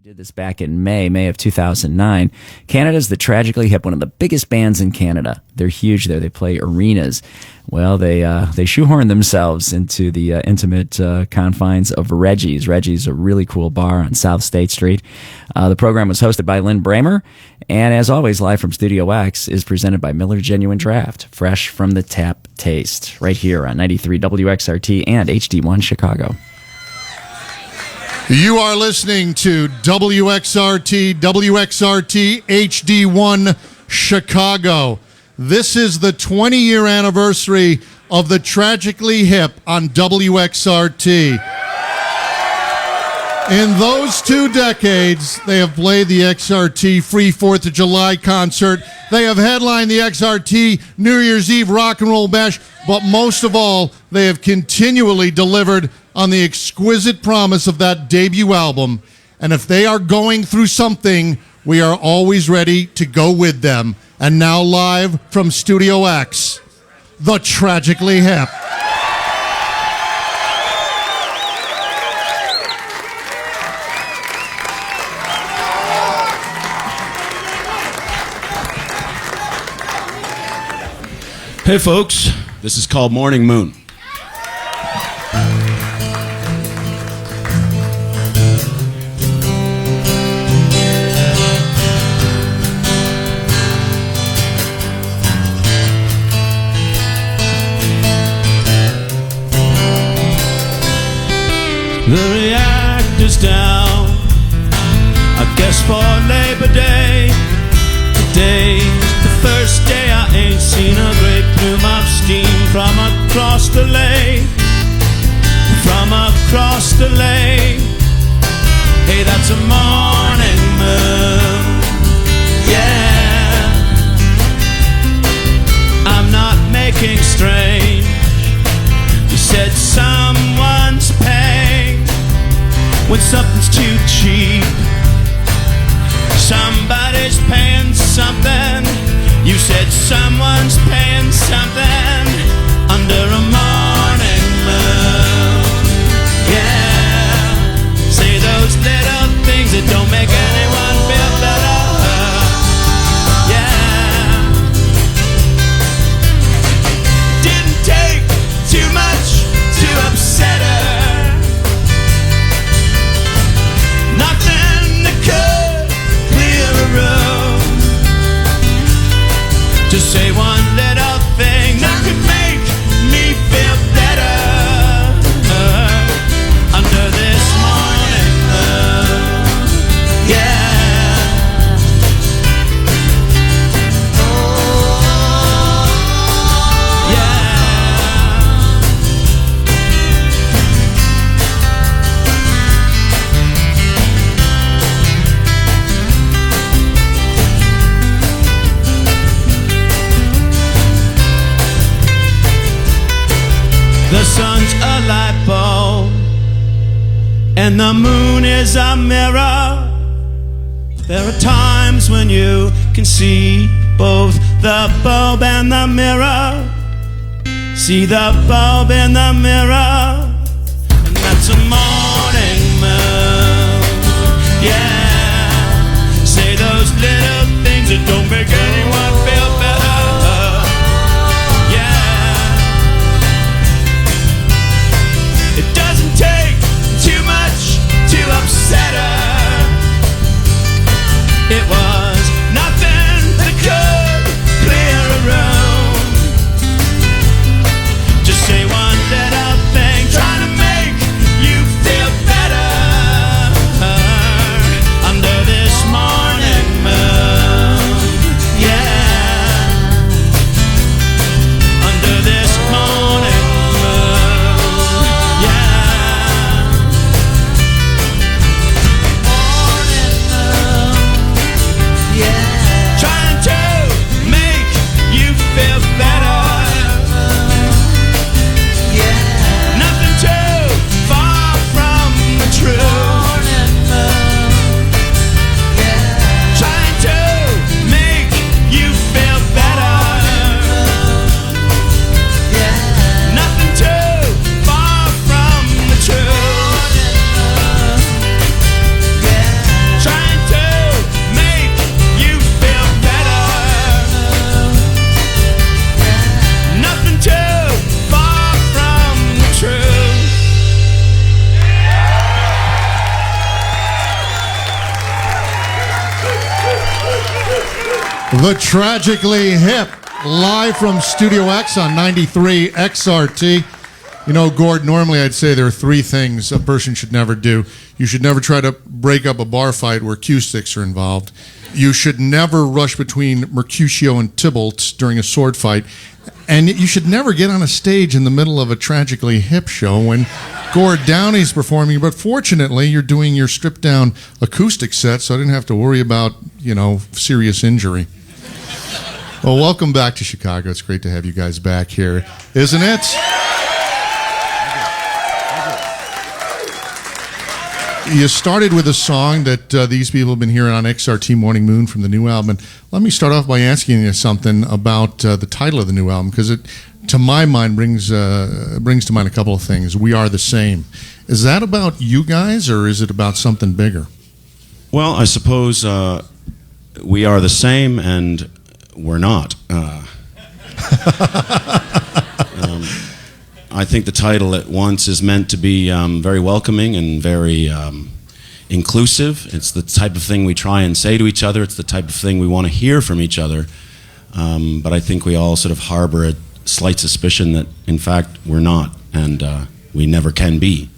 did this back in May of 2009. Canada's the Tragically Hip, one of the biggest bands in Canada. They're huge there. They play arenas. Well, they shoehorn themselves into the intimate confines of Reggie's. Reggie's a really cool bar on South State Street. The program was hosted by Lynn Bramer, and as always, live from Studio X is presented by Miller Genuine Draft, fresh from the tap taste, right here on 93 WXRT and HD1 Chicago. You are listening to WXRT HD1 Chicago. This is the 20-year anniversary of the Tragically Hip on WXRT. In those 2 decades, they have played the XRT Free 4th of July concert. They have headlined the XRT New Year's Eve Rock and Roll Bash, but most of all, they have continually delivered on the exquisite promise of that debut album. And if they are going through something, we are always ready to go with them. And now live from Studio X, the Tragically Hip. Hey folks, this is called Morning Moon. The reactor's down, I guess for Labor Day. Today's the first day I ain't seen a great plume of steam from across the lake. From across the lake. Hey, that's a morning moon. Yeah, I'm not making strange. You said someone's paying when something's too cheap. Somebody's paying something. You said someone's paying something under a morning moon. Yeah, say those little things that don't make anyone feel better. Yeah, didn't take too much to upset her. Nothing that could clear a room. Just say one little thing that could make me feel better under this morning moon. Yeah. The sun's a light bulb, and the moon is a mirror. There are times when you can see both the bulb and the mirror. See the bulb in the mirror, and that's a morning moon. Yeah, say those little things that don't make anyone feel better. It doesn't take too much to upset her. It was nothing that could clear a room. Just say one little thing, trying to make you feel better. The Tragically Hip, live from Studio X on 93 XRT. You know, Gord, normally I'd say there are three things a person should never do. You should never try to break up a bar fight where cue sticks are involved. You should never rush between Mercutio and Tybalt during a sword fight. And you should never get on a stage in the middle of a Tragically Hip show when Gord Downey's performing. But fortunately, you're doing your stripped-down acoustic set, so I didn't have to worry about, serious injury. Well, welcome back to Chicago. It's great to have you guys back here, isn't it? You started with a song that these people have been hearing on XRT Morning Moon from the new album. And let me start off by asking you something about the title of the new album, because it, to my mind, brings to mind a couple of things. We Are the Same. Is that about you guys, or is it about something bigger? Well, I suppose we are the same, and we're not. I think the title at once is meant to be very welcoming and very inclusive. It's the type of thing we try and say to each other. It's the type of thing we want to hear from each other. But I think we all sort of harbor a slight suspicion that, in fact, we're not, and we never can be.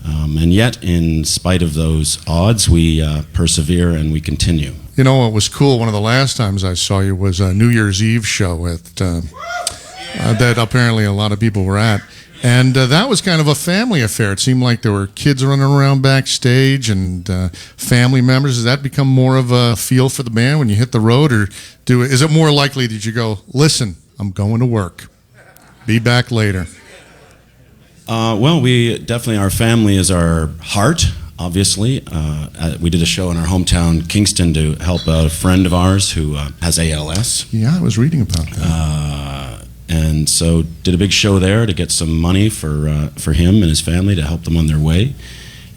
And yet, in spite of those odds, we persevere and we continue. You know what was cool? One of the last times I saw you was a New Year's Eve show that apparently a lot of people were at. And that was kind of a family affair. It seemed like there were kids running around backstage and family members. Does that become more of a feel for the band when you hit the road? Or is it more likely that you go, listen, I'm going to work. Be back later? Well, we definitely, our family is our heart, obviously. We did a show in our hometown, Kingston, to help out a friend of ours who has ALS. Yeah, I was reading about that. And so did a big show there to get some money for him and his family to help them on their way.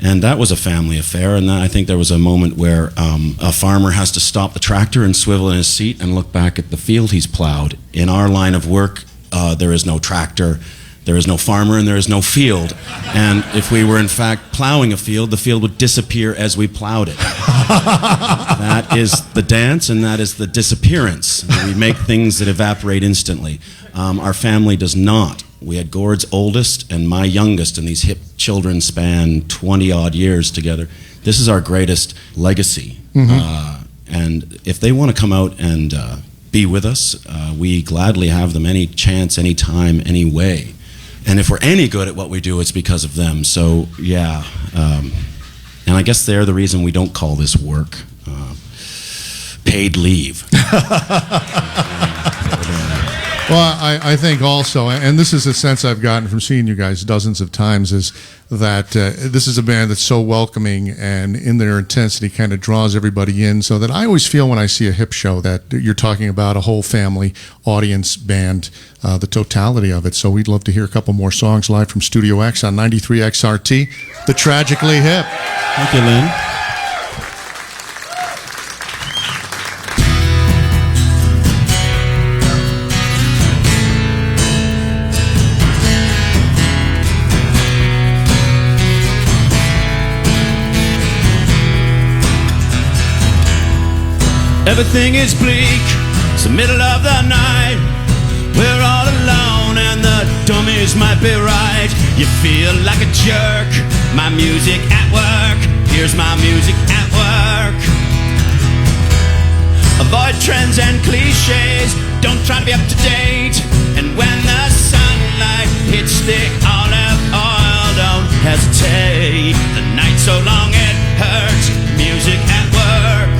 And that was a family affair. And I think there was a moment where a farmer has to stop the tractor and swivel in his seat and look back at the field he's plowed. In our line of work, there is no tractor, there is no farmer, and there is no field. And if we were in fact plowing a field, the field would disappear as we plowed it. That is the dance, and that is the disappearance. We make things that evaporate instantly. Our family does not. We had Gord's oldest and my youngest, and these hip children span 20-odd years together. This is our greatest legacy. Mm-hmm. And if they want to come out and be with us, we gladly have them any chance, any time, any way. And if we're any good at what we do, it's because of them. So, yeah. And I guess they're the reason we don't call this work. Paid leave. Well, I think also, and this is a sense I've gotten from seeing you guys dozens of times, is that this is a band that's so welcoming and in their intensity kind of draws everybody in, so that I always feel when I see a hip show that you're talking about a whole family audience band, the totality of it. So we'd love to hear a couple more songs live from Studio X on 93 XRT, The Tragically Hip. Thank you, Lynn. Everything is bleak, it's the middle of the night. We're all alone and the dummies might be right. You feel like a jerk, my music at work. Here's my music at work. Avoid trends and cliches, don't try to be up to date. And when the sunlight hits the olive oil, don't hesitate. The night's so long it hurts, music at work.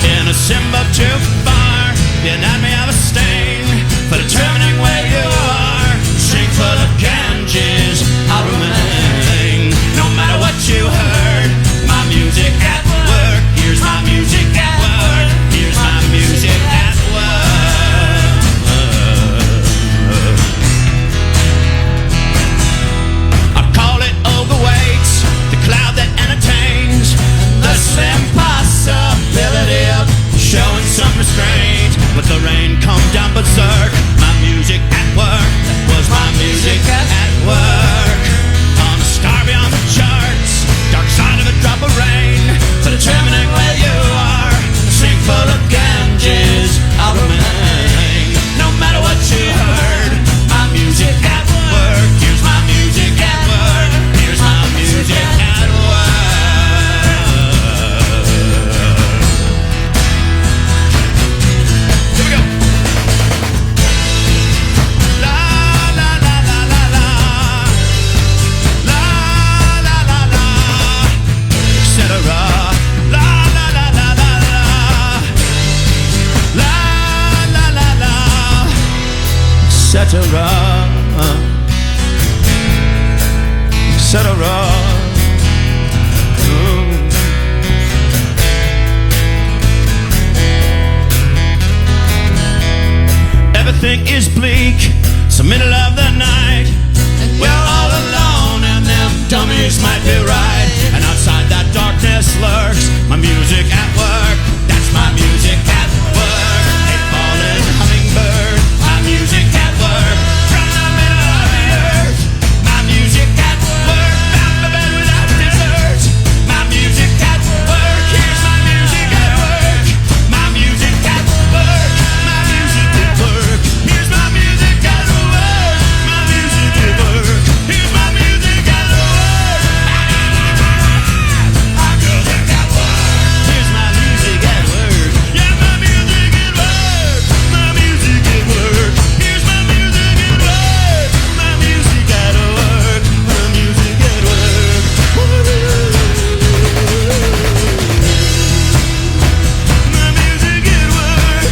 In a symbol too far, the anatomy of a stain, for determining where you are. Sink full of Ganges, I'll remain. No matter what you heard, my music at work. Here's my music at work. Here's my music at work. everything is bleak. It's the middle of the night, and we're all alone, and them dummies might be right. And outside that darkness lurks my music at work. That's my music at work. A fallen hummingbird, my music at work. From the middle of the earth, my music at work. Bound for bed without dessert, my music at work. Here's my music at work. My music at work. My music at work. Here's my music at work. My music at work. Here's my music at work. My music at work. Here's my music at work. Yeah, my music at work. My music at work. Here's my music at work. My music at work. My music at work. My music at work.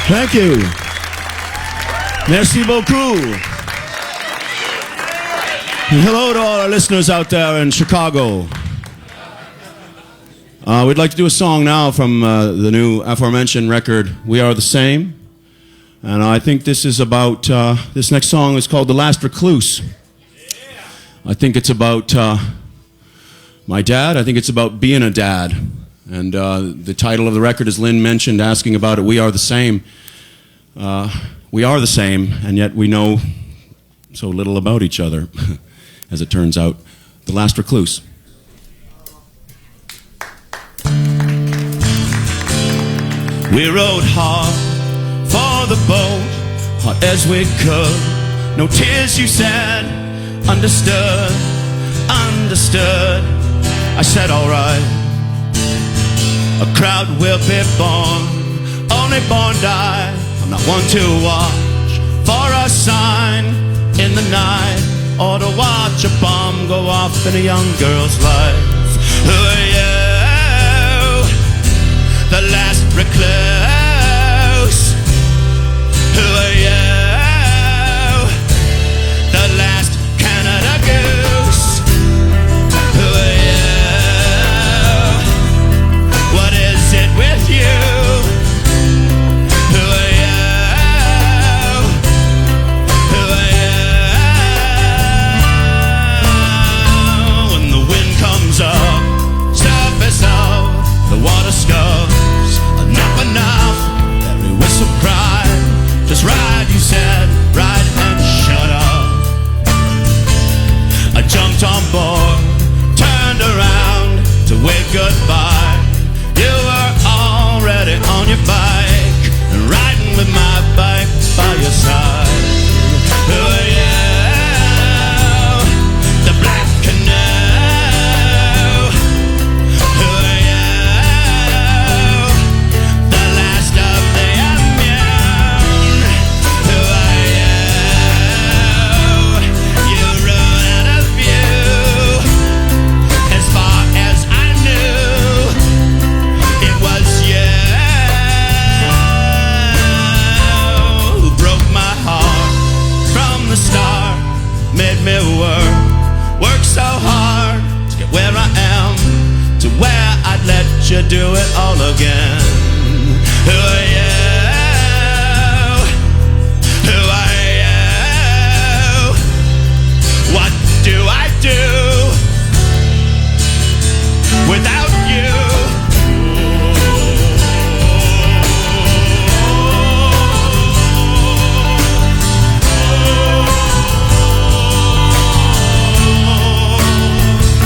Thank you. Merci beaucoup. And hello to all our listeners out there in Chicago. We'd like to do a song now from the new aforementioned record, We Are the Same. And I think this is about, this next song is called The Last Recluse. I think it's about my dad. I think it's about being a dad. And the title of the record, as Lynn mentioned, asking about it, We Are the Same. We are the same, and yet we know so little about each other, as it turns out. The Last Recluse. We rode hard for the boat, hard as we could. No tears, you said. Understood, understood. I said, all right. A crowd will be born, only born die. I'm not one to watch for a sign in the night, or to watch a bomb go off in a young girl's life. Who are you? The last recluse. Who are you? The last Canada goose. Who are you? What is it with you? Who are you? Who are you? When the wind comes up, surface out, the water scuffs. Enough, enough. Every whistle cried. Just ride, you said. Ride and shut up. I jumped on board, turned around to wave goodbye. You were already on your bike and riding with my bike by your side. Who are you? The black canoe. Who are you? The last of the immune. Who are you? You rode out of view. As far as I knew, it was you who broke my heart from the start. Made me work so hard to get where I am, to where I'd let you do it all again. Who are you? Who are you? What do I do without you?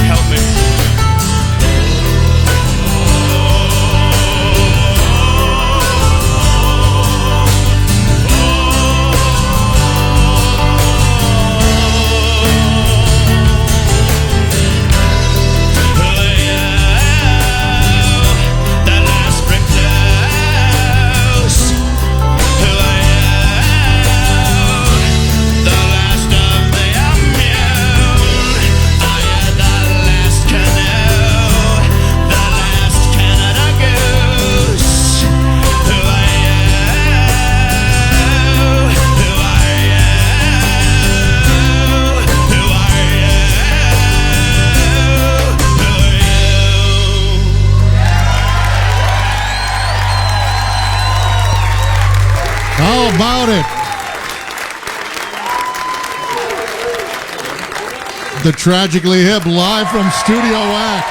Help me. the Tragically Hip live from Studio Wax.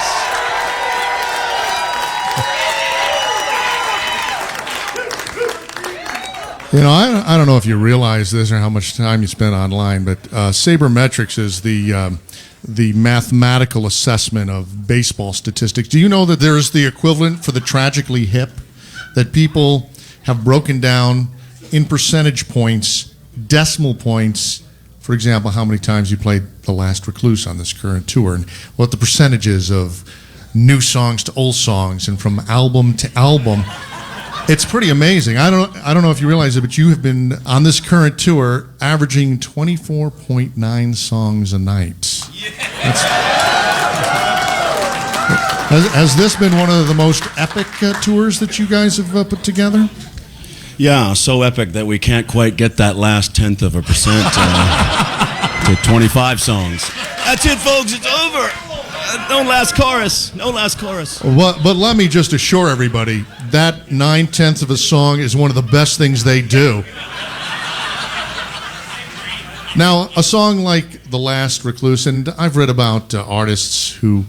You know, I don't know if you realize this or how much time you spend online, but sabermetrics is the mathematical assessment of baseball statistics. Do you know that there's the equivalent for the Tragically Hip, that people have broken down in percentage points, decimal points, for example, how many times you played The Last Recluse on this current tour, and what the percentages of new songs to old songs and from album to album. It's pretty amazing. I don't know if you realize it, but you have been on this current tour averaging 24.9 songs a night. Has this been one of the most epic tours that you guys have put together? Yeah, so epic that we can't quite get that last 0.1% to 25 songs. That's it, folks. It's over. No last chorus. No last chorus. Well, but let me just assure everybody that 9/10 of a song is one of the best things they do. Now, a song like The Last Recluse, and I've read about artists who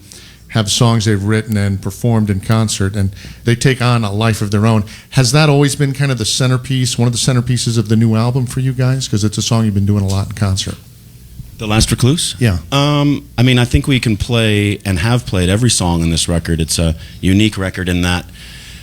have songs they've written and performed in concert, and they take on a life of their own. Has that always been kind of the centerpiece, one of the centerpieces of the new album for you guys? Because it's a song you've been doing a lot in concert. The Last Recluse? Yeah. I mean, I think we can play and have played every song on this record. It's a unique record in that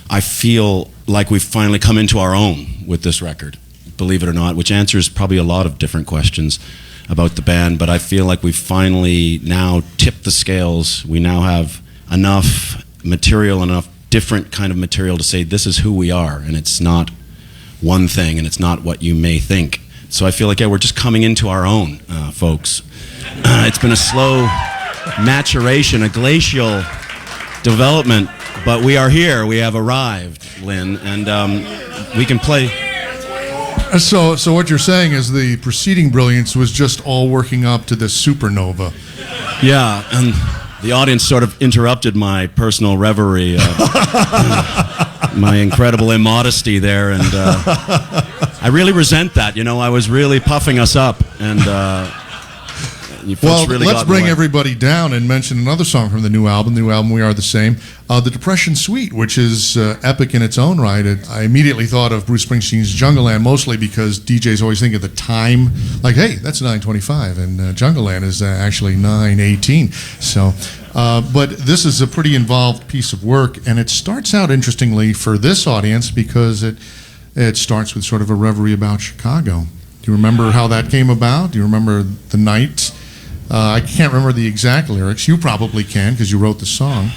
I feel like we've finally come into our own with this record, believe it or not, which answers probably a lot of different questions about the band, but I feel like we've finally now tipped the scales. We now have enough material, enough different kind of material to say this is who we are, and it's not one thing, and it's not what you may think. So I feel like, yeah, we're just coming into our own, folks. It's been a slow maturation, a glacial development, but we are here. We have arrived, Lynn, and we can play. So what you're saying is the preceding brilliance was just all working up to this supernova. Yeah, and the audience sort of interrupted my personal reverie, my incredible immodesty there, and I really resent that. You know, I was really puffing us up, and you folks well, really let's got bring away. everybody down and mention another song from the new album. We Are the Same. The Depression Suite, which is epic in its own right. I immediately thought of Bruce Springsteen's Jungleland, mostly because DJs always think of the time, like, hey, that's 9:25, and Jungleland is actually 9:18. So, but this is a pretty involved piece of work, and it starts out interestingly for this audience because it starts with sort of a reverie about Chicago. Do you remember how that came about? Do you remember the night? I can't remember the exact lyrics. You probably can because you wrote the song.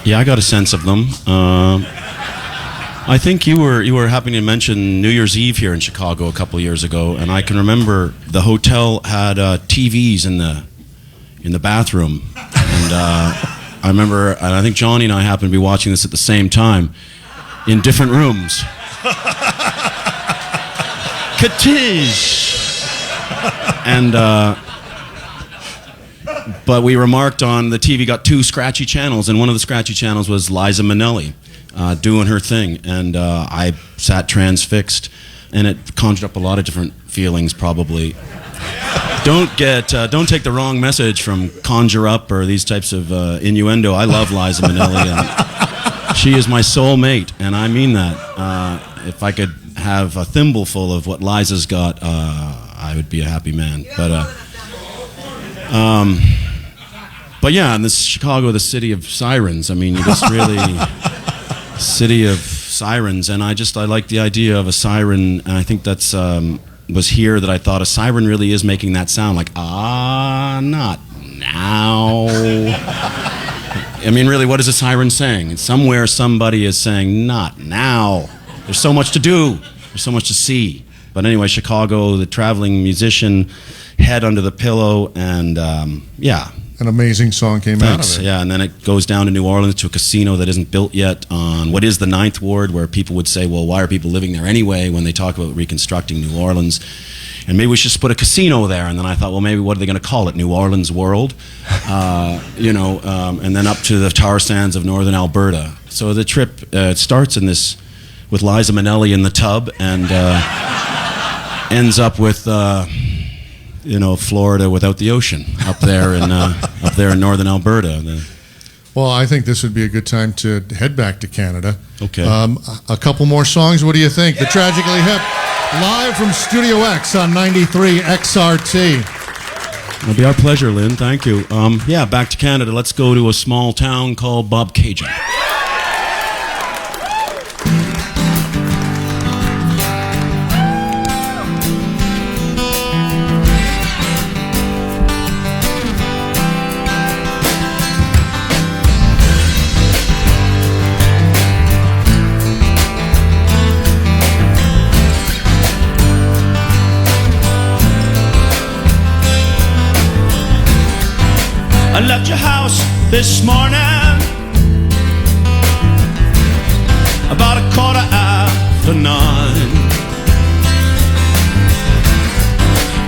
Yeah, I got a sense of them. I think you were happening to mention New Year's Eve here in Chicago a couple of years ago, and I can remember the hotel had TVs in the bathroom, and I remember, and I think Johnny and I happened to be watching this at the same time in different rooms. Katish! And but we remarked on the TV got 2 scratchy channels, and one of the scratchy channels was Liza Minnelli doing her thing, and I sat transfixed, and it conjured up a lot of different feelings. Probably don't take the wrong message from conjure up or these types of innuendo. I love Liza Minnelli, and she is my soulmate, and I mean that. If I could have a thimbleful of what Liza's got, I would be a happy man. But yeah, in this Chicago, the city of sirens. I mean, you just really city of sirens, and I like the idea of a siren, and I think that's was here that I thought a siren really is making that sound, like not now. I mean, really, what is a siren saying? Somewhere somebody is saying, not now. There's so much to do. There's so much to see. But anyway, Chicago, the traveling musician, head under the pillow, and yeah. An amazing song came out of it. Yeah, and then it goes down to New Orleans to a casino that isn't built yet on what is the 9th Ward, where people would say, well, why are people living there anyway when they talk about reconstructing New Orleans? And maybe we should just put a casino there. And then I thought, well, maybe what are they going to call it? New Orleans World? And then up to the tar sands of northern Alberta. So the trip starts in this with Liza Minnelli in the tub and ends up with Florida without the ocean up there in northern Alberta. Well, I think this would be a good time to head back to Canada. Okay. A couple more songs. What do you think? The Tragically Hip, live from Studio X on 93 XRT. It'll be our pleasure, Lynn. Thank you. Back to Canada. Let's go to a small town called Bobcaygeon. I left your house this morning about 9:15.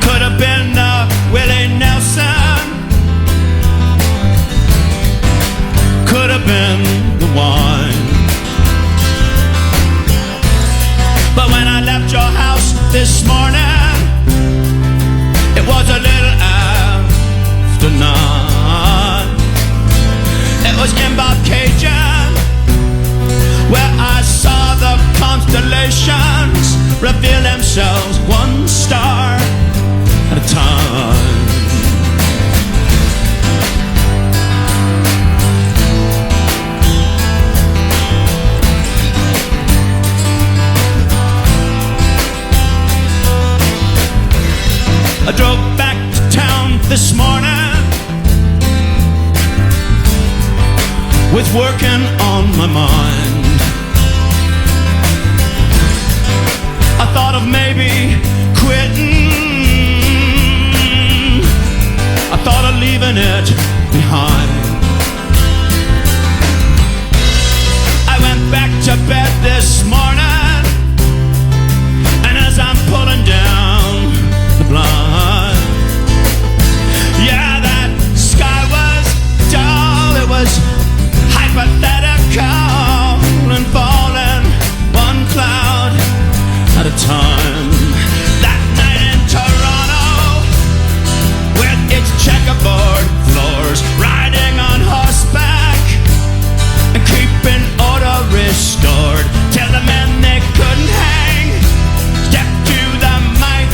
Could have been Willie Nelson, could have been the wine. But when I left your house this morning, it was a little after 9. It was in Bobcaygeon where I saw the constellations reveal themselves one star at a time. I drove back to town this morning with working on my mind. I thought of maybe quitting, I thought of leaving it behind. I went back to bed this morning, and as I'm pulling down the blind, yeah, that sky was dull, it was hypothetical and falling one cloud at a time. That night in Toronto, with its checkerboard floors, riding on horseback and keeping order restored, till the men they couldn't hang stepped to the mic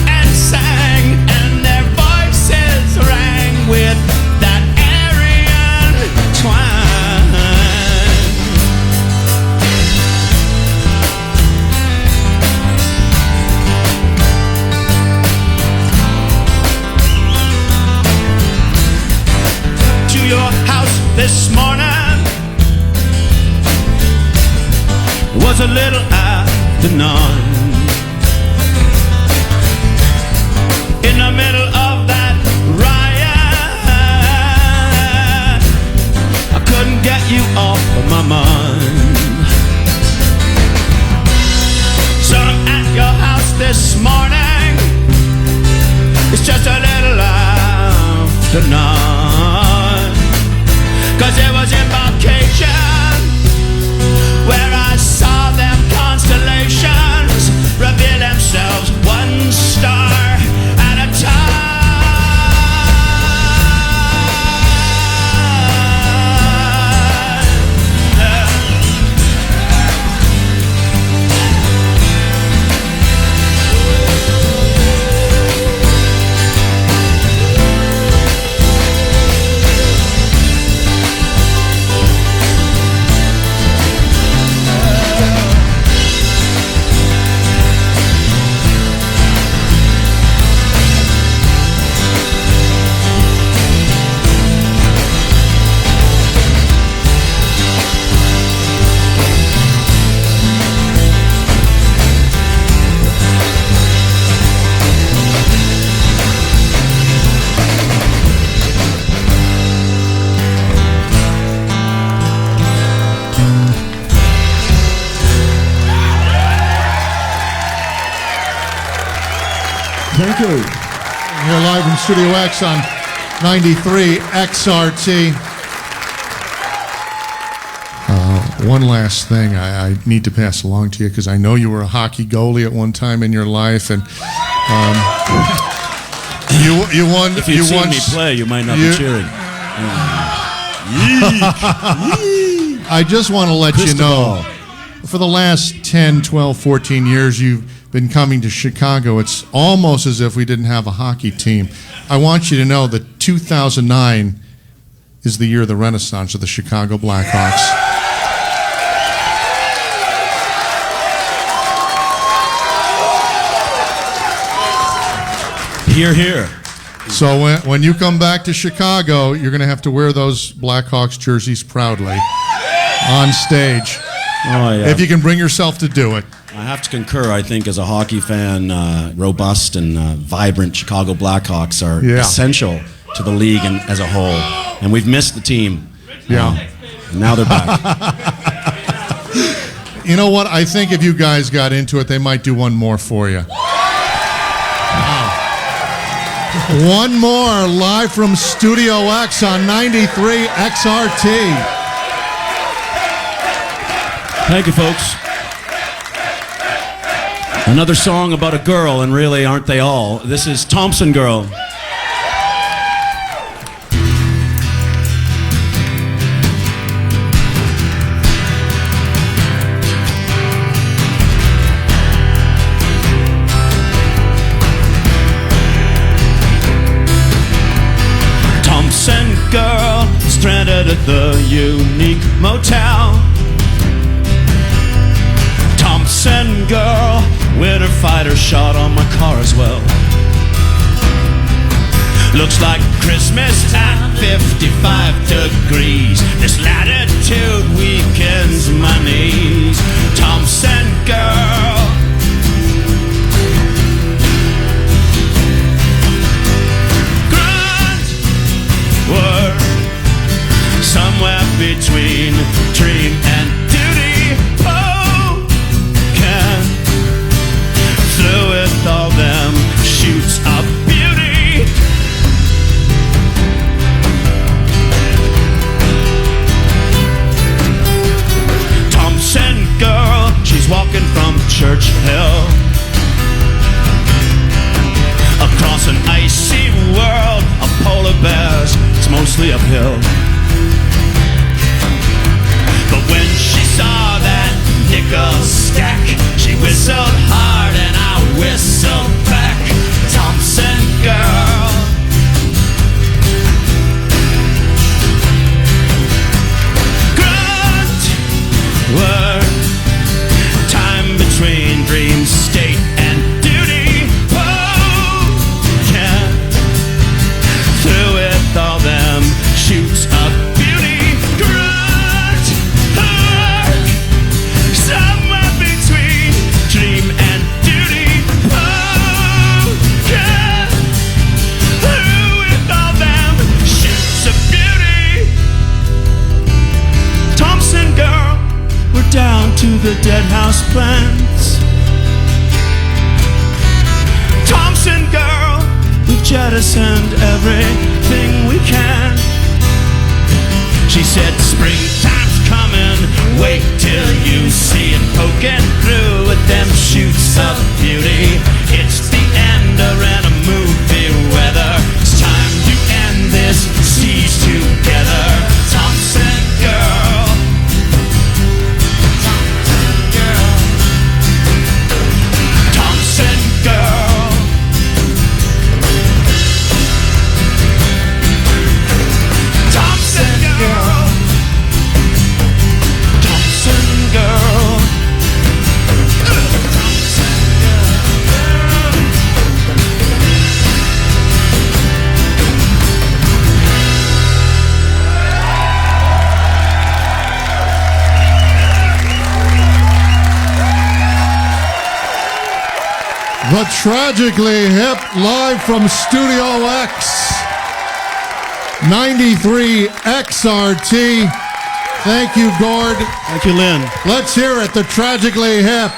and sang, and their voices rang with that Aryan twang. Your house this morning was a little after 9. In the middle of that riot, I couldn't get you off of my mind. So I'm at your house this morning, it's just a little after 9. 'Cause it was in Bobcaygeon where I saw them constellations reveal themselves one star at a time. Thank you. We're live from Studio X on 93 XRT. One last thing I need to pass along to you, because I know you were a hockey goalie at one time in your life, and You won. If you'd seen me play, you might not be cheering. I just want to let you know, for the last 10, 12, 14 years, you've been coming to Chicago. It's almost as if we didn't have a hockey team. I want you to know that 2009 is the year of the renaissance of the Chicago Blackhawks. Hear, hear. So when you come back to Chicago, you're going to have to wear those Blackhawks jerseys proudly on stage. Oh, yeah. If you can bring yourself to do it. I have to concur. I think as a hockey fan, robust and vibrant Chicago Blackhawks are essential to the league and as a whole. And we've missed the team. Yeah. Now they're back. You know what? I think if you guys got into it, they might do one more for you. One more live from Studio X on 93 XRT. Thank you, folks. Another song about a girl, and really, aren't they all? This is Thompson Girl. Thompson Girl, stranded at the unique motel. Thompson Girl, winter fighter shot on my car as well. Looks like Christmas at 55 degrees. This latitude weakens my knees. Thompson Girl. Grunt word somewhere between dream and duty. Through with all them shoots of beauty. Thompson Girl, she's walking from Church Hill across an icy world of polar bears. It's mostly uphill. But when she saw that nickel stack, she whistled hard and I whistled back. Thompson Girl. Grunt word, time between dream state and duty. Oh, yeah. Through it all them shoots of beauty. Grunt word, somewhere between dream and duty. Oh, yeah. Through it all them shoots of beauty. Thompson Girl, we're down to the dead house plants. Thompson Girl, we've jettisoned everything we can. She said, springtime's coming, wait till you see it poking through with them shoots of beauty. It's the end of a movie weather. It's time to end this siege together. Thompson Girl. Thompson Girl. Thompson Girl. Thompson Girl. Thompson Girl. Thompson Girl. The Tragically Hip, live from Studio X, 93 XRT. Thank you, Gord. Thank you, Lynn. Let's hear it, the Tragically Hip.